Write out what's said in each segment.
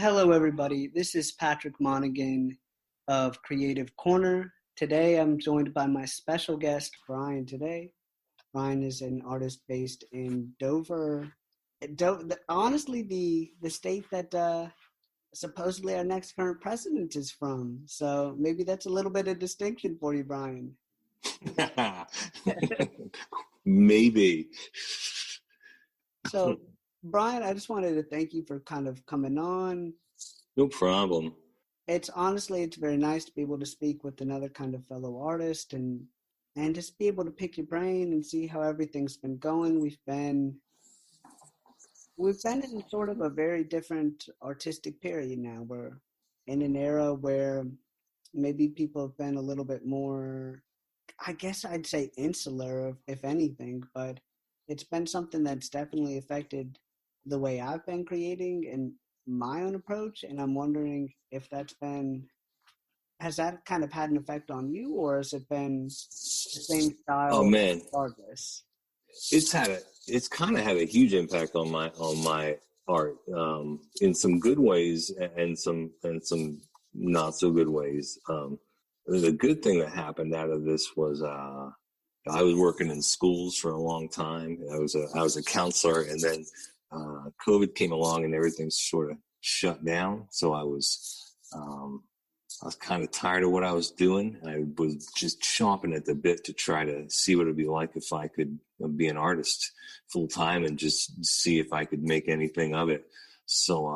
Hello, everybody. This is Patrick Monaghan of Creative Corner. Today, I'm joined by my special guest, Brian. Brian is an artist based in Dover. Honestly, the state that supposedly our next current president is from. So maybe that's a little bit of distinction for you, Brian. Maybe. So, Brian, I just wanted to thank you for kind of coming on. No problem. It's very nice to be able to speak with another kind of fellow artist and just be able to pick your brain and see how everything's been going. We've been in sort of a very different artistic period now. We're in an era where maybe people have been a little bit more, I guess I'd say insular, if anything, but it's been something that's definitely affected the way I've been creating and my own approach. And I'm wondering if has that kind of had an effect on you, or has it been the same style? Oh man, regardless? It's kind of had a huge impact on my art, in some good ways and some not so good ways. The good thing that happened out of this was I was working in schools for a long time. I was a counselor, and then COVID came along and everything sort of shut down. So I was kind of tired of what I was doing. I was just chomping at the bit to try to see what it'd be like if I could be an artist full time and just see if I could make anything of it. So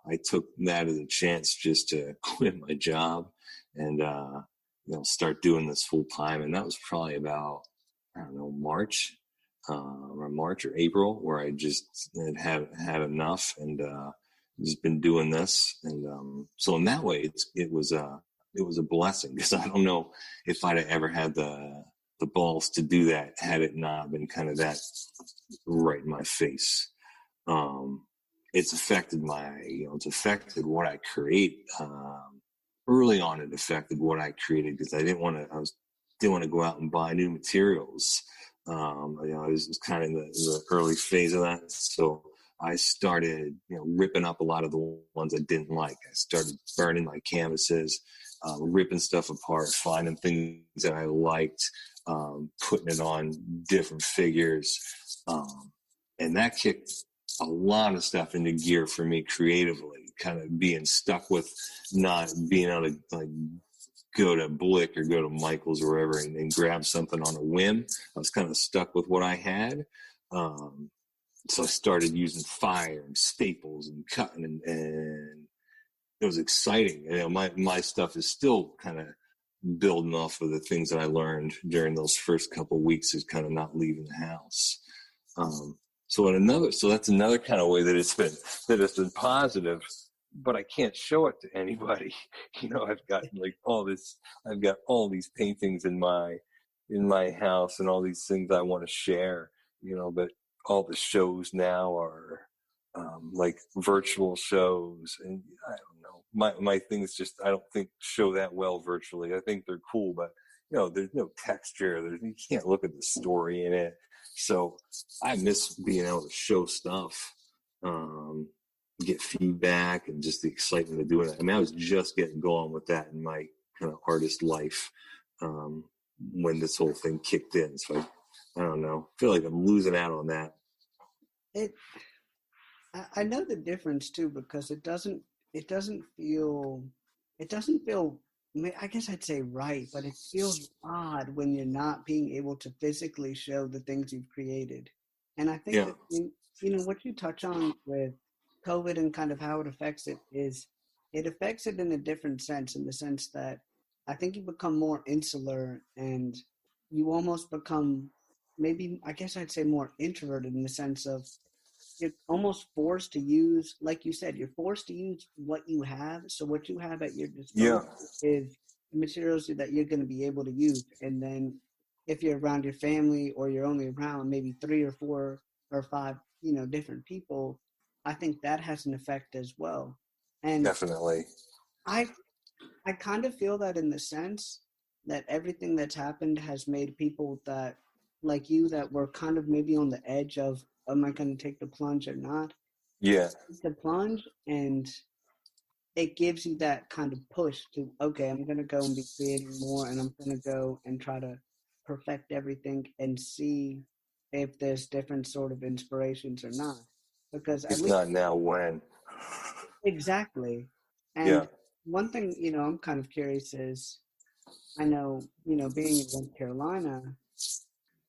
I took that as a chance just to quit my job and start doing this full time. And that was probably about, I don't know, March or April, where I just had enough and just been doing this. And so in that way, it was a blessing, because I don't know if I'd have ever had the balls to do that had it not been kind of that right in my face. It's affected it's affected what I create. Early on, it affected what I created because I didn't want to go out and buy new materials. It was kind of in the early phase of that. So I started, ripping up a lot of the ones I didn't like. I started burning my canvases, ripping stuff apart, finding things that I liked, putting it on different figures. And that kicked a lot of stuff into gear for me creatively, kind of being stuck with not being able to go to Blick or go to Michael's or wherever and grab something on a whim. I was kind of stuck with what I had. So I started using fire and staples and cutting and it was exciting. My stuff is still kind of building off of the things that I learned during those first couple of weeks is kind of not leaving the house. So that's another kind of way that it's been positive, but I can't show it to anybody. I've got I've got all these paintings in my house and all these things I want to share, but all the shows now are like virtual shows, and I don't know. My things just I don't think show that well virtually. I think they're cool, but there's no texture. You can't look at the story in it. So I miss being able to show stuff, get feedback, and just the excitement of doing it. I mean, I was just getting going with that in my kind of artist life when this whole thing kicked in. So I don't know. I feel like I'm losing out on that. I know the difference too, because it doesn't feel, I guess I'd say right, but it feels odd when you're not being able to physically show the things you've created. And I think that, what you touch on with COVID and kind of how it affects it is it affects it in a different sense, in the sense that I think you become more insular and you almost become maybe, I guess I'd say, more introverted, in the sense of you're almost forced to use, like you said, you're forced to use what you have. So what you have at your disposal is the materials that you're going to be able to use. And then if you're around your family, or you're only around maybe 3 or 4 or 5, different people, I think that has an effect as well. And definitely, I kind of feel that, in the sense that everything that's happened has made people that, like you, that were kind of maybe on the edge of, am I going to take the plunge or not? Yeah. The plunge and it gives you that kind of push to, okay, I'm going to go and be creating more, and I'm going to go and try to perfect everything and see if there's different sort of inspirations or not. Because at If least not now, when? exactly. Yeah, And one thing, I'm kind of curious is, I know, being in North Carolina,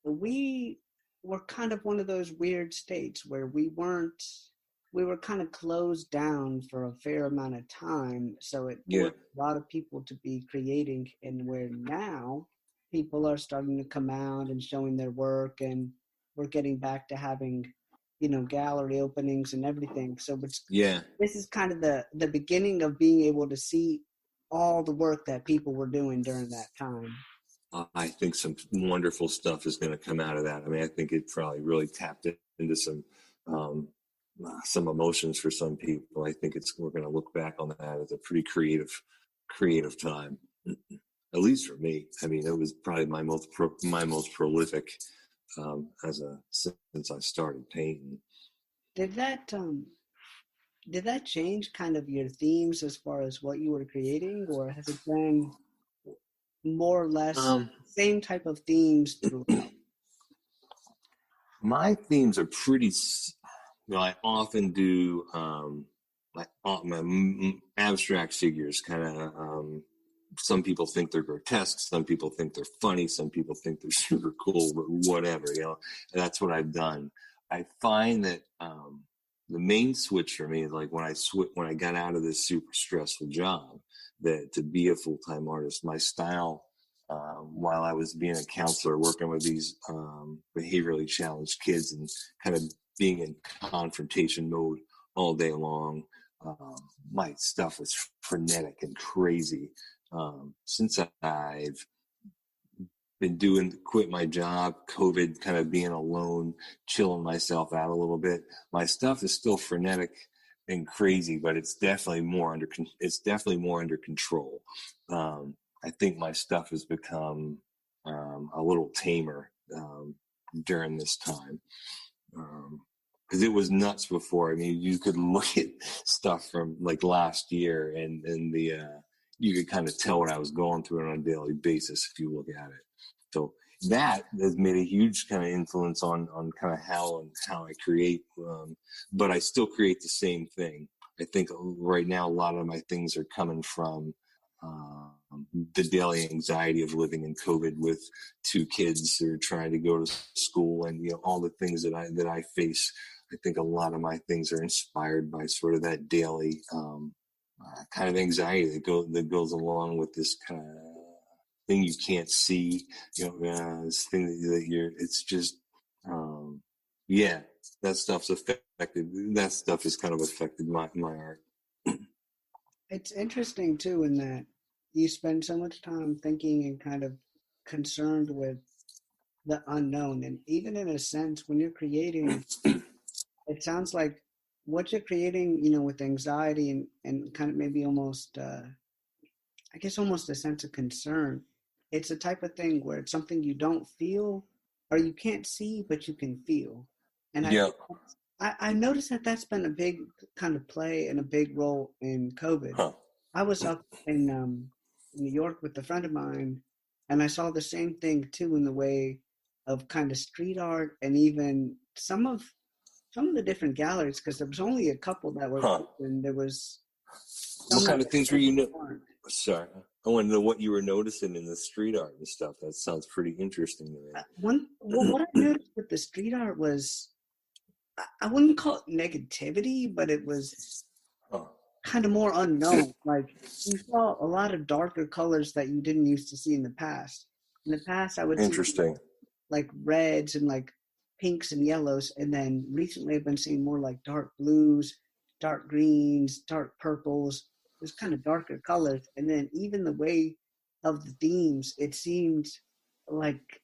we were kind of one of those weird states where we were kind of closed down for a fair amount of time, so it yeah, forced a lot of people to be creating, and where now people are starting to come out and showing their work, and we're getting back to having gallery openings and everything. So yeah. this is kind of the beginning of being able to see all the work that people were doing during that time. I think some wonderful stuff is going to come out of that. I mean, I think it probably really tapped into um, some emotions for some people. I think we're going to look back on that as a pretty creative time, at least for me. I mean, it was probably my most prolific since I started painting. Did that did that change kind of your themes as far as what you were creating, or has it been more or less Um, same type of themes throughout? my themes are pretty. I often do like abstract figures, kind of. Some people think they're grotesque. Some people think they're funny. Some people think they're super cool. But whatever, and that's what I've done. I find that the main switch for me is like when I got out of this super stressful job, that to be a full-time artist, my style while I was being a counselor, working with these behaviorally challenged kids and kind of being in confrontation mode all day long. My stuff was frenetic and crazy. Since I've been quit my job, COVID, kind of being alone, chilling myself out a little bit, my stuff is still frenetic and crazy, but it's definitely more under control. I think my stuff has become a little tamer during this time. Because it was nuts before. I mean, you could look at stuff from like last year, and you could kind of tell what I was going through on a daily basis if you look at it. So that has made a huge kind of influence on kind of how I create. But I still create the same thing. I think right now a lot of my things are coming from the daily anxiety of living in COVID with two kids who are trying to go to school, and all the things that I face. I think a lot of my things are inspired by sort of that daily kind of anxiety that goes along with this kind of thing you can't see. This thing it's just, yeah, that stuff's affected. That stuff has kind of affected my art. It's interesting too in that you spend so much time thinking and kind of concerned with the unknown, and even in a sense when you're creating, it sounds like what you're creating, with anxiety and kind of maybe almost I guess almost a sense of concern. It's a type of thing where it's something you don't feel or you can't see, but you can feel. And I Yeah. think I noticed that that's been a big kind of play and a big role in COVID. Huh. I was up in New York with a friend of mine, and I saw the same thing too in the way of kind of street art and even some of the different galleries, because there was only a couple that were Huh. open. There was What some kind that of things were weren't. Sorry, I want to know what you were noticing in the street art and stuff. That sounds pretty interesting What I noticed with the street art was, I wouldn't call it negativity, but it was Huh. kind of more unknown. Like you saw a lot of darker colors that you didn't used to see in the past. In the past, I would see Interesting. like reds and like pinks and yellows, and then recently I've been seeing more like dark blues, dark greens, dark purples. There's kind of darker colors, and then even the way of the themes, it seemed like,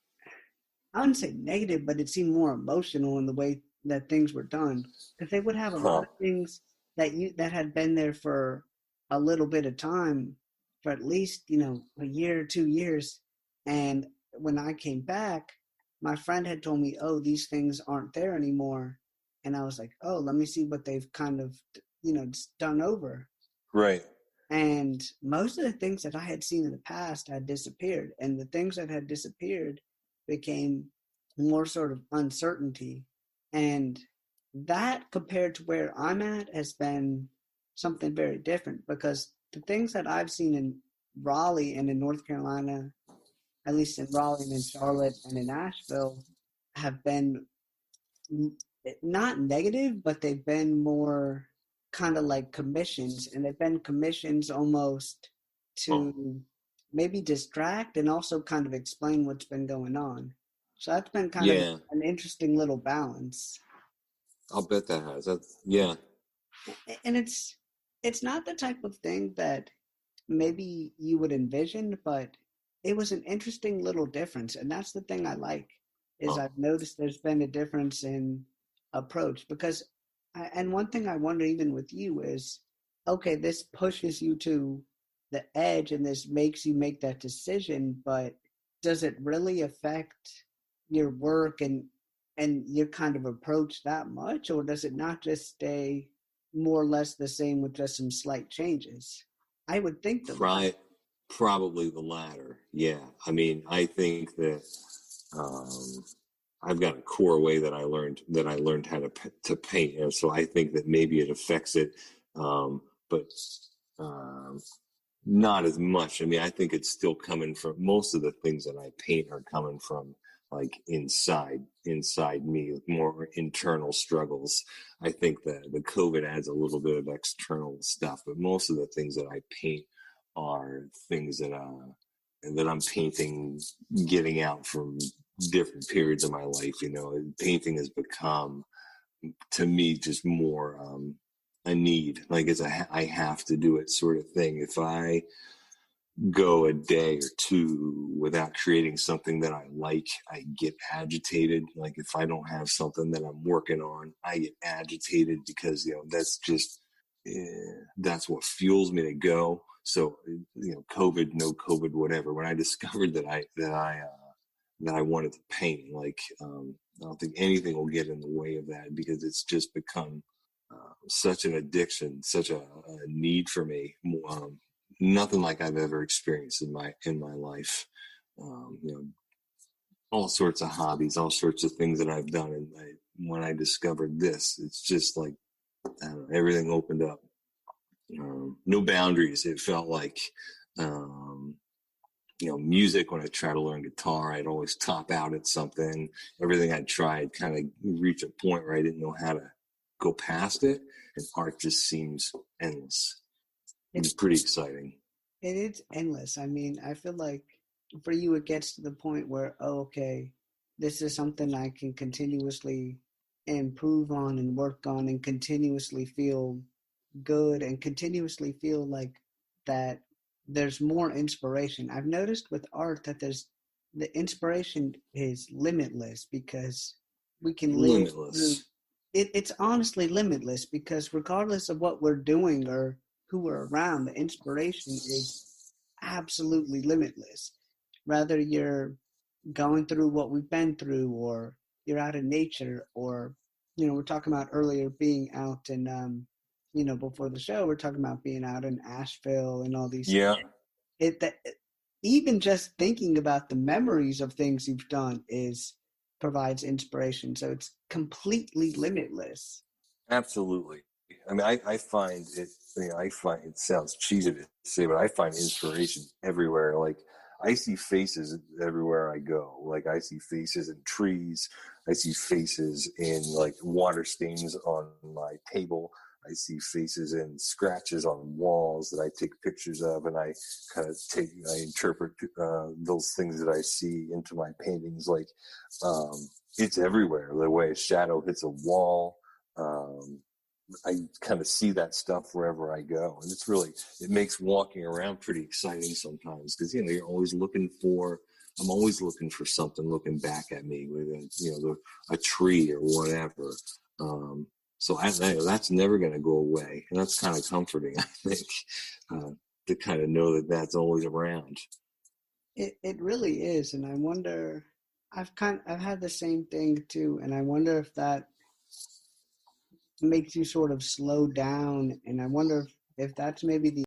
I wouldn't say negative, but it seemed more emotional in the way that things were done. Because they would have a lot Huh. of things that had been there for a little bit of time, for at least a year or 2 years. And when I came back, my friend had told me, "Oh, these things aren't there anymore." And I was like, "Oh, let me see what they've kind of just done over." Right. And most of the things that I had seen in the past had disappeared. And the things that had disappeared became more sort of uncertainty. And that, compared to where I'm at, has been something very different, because the things that I've seen in Raleigh and in North Carolina, at least in Raleigh and in Charlotte and in Asheville, have been not negative, but they've been more kind of like commissions, and they've been commissions almost Oh, to maybe distract and also kind of explain what's been going on. So that's been kind of yeah. an interesting little balance. I'll bet that has. That's yeah. And it's not the type of thing that maybe you would envision, but it was an interesting little difference. And that's the thing I like, is Oh, I've noticed there's been a difference in approach. Because and one thing I wonder even with you is, okay, this pushes you to the edge and this makes you make that decision, but does it really affect your work and your kind of approach that much, or does it not just stay more or less the same with just some slight changes? I would think the latter. Pri- Probably the latter. Yeah. I mean, I think that um, I've got a core way that I learned how to paint, and so I think that maybe it affects it, but um, not as much. I mean, I think it's still coming from most of the things that I paint are coming from like inside me, more internal struggles. I think that the COVID adds a little bit of external stuff, but most of the things that I paint are things that I'm painting, getting out from different periods of my life. You know, painting has become to me just more a need, like it's I have to do it sort of thing. If I go a day or two without creating something that I like, I get agitated. Like if I don't have something that I'm working on, I get agitated because, you know, that's just, that's what fuels me to go. So, you know, COVID, no COVID, whatever. When I discovered that I wanted to paint, like, I don't think anything will get in the way of that because it's just become such an addiction, such a need for me. Nothing like I've ever experienced in my life. You know, all sorts of hobbies, all sorts of things that I've done, and when I discovered this, it's just like I don't know, everything opened up. No boundaries. It felt like, um, you know, music. When I try to learn guitar, I'd always top out at something. Everything I tried kind of reach a point where I didn't know how to go past it, and art just seems endless. It It's pretty exciting. it is endless. I mean, I feel like for you it gets to the point where, oh, okay, this is something I can continuously improve on and work on and continuously feel good and continuously feel like that there's more inspiration. I've noticed with art that there's the inspiration is limitless, because we can live through Limitless. it. It's honestly limitless, because regardless of what we're doing or who we're around, the inspiration is absolutely limitless. Whether you're going through what we've been through, or you're out in nature, or we're talking about earlier being out in before the show we're talking about being out in Asheville and all these Yeah, it that even just thinking about the memories of things you've done is provides inspiration, so it's completely limitless. absolutely. I mean, I find it, you know, I find it sounds cheesy to say, but I find inspiration everywhere. Like, I see faces everywhere I go. Like, I see faces in trees. I see faces in, like, water stains on my table. I see faces in scratches on walls that I take pictures of, and I interpret those things that I see into my paintings. Like, um, it's everywhere. The way a shadow hits a wall, um, I kind of see that stuff wherever I go, and it makes walking around pretty exciting sometimes because you're always looking for. I'm always looking for something looking back at me with a tree or whatever. Um, so that's never going to go away, and that's kind of comforting, I think, uh, to kind of know that that's always around. It really is, and I wonder. I've had the same thing too, and I wonder if that makes you sort of slow down, and I wonder if if that's maybe the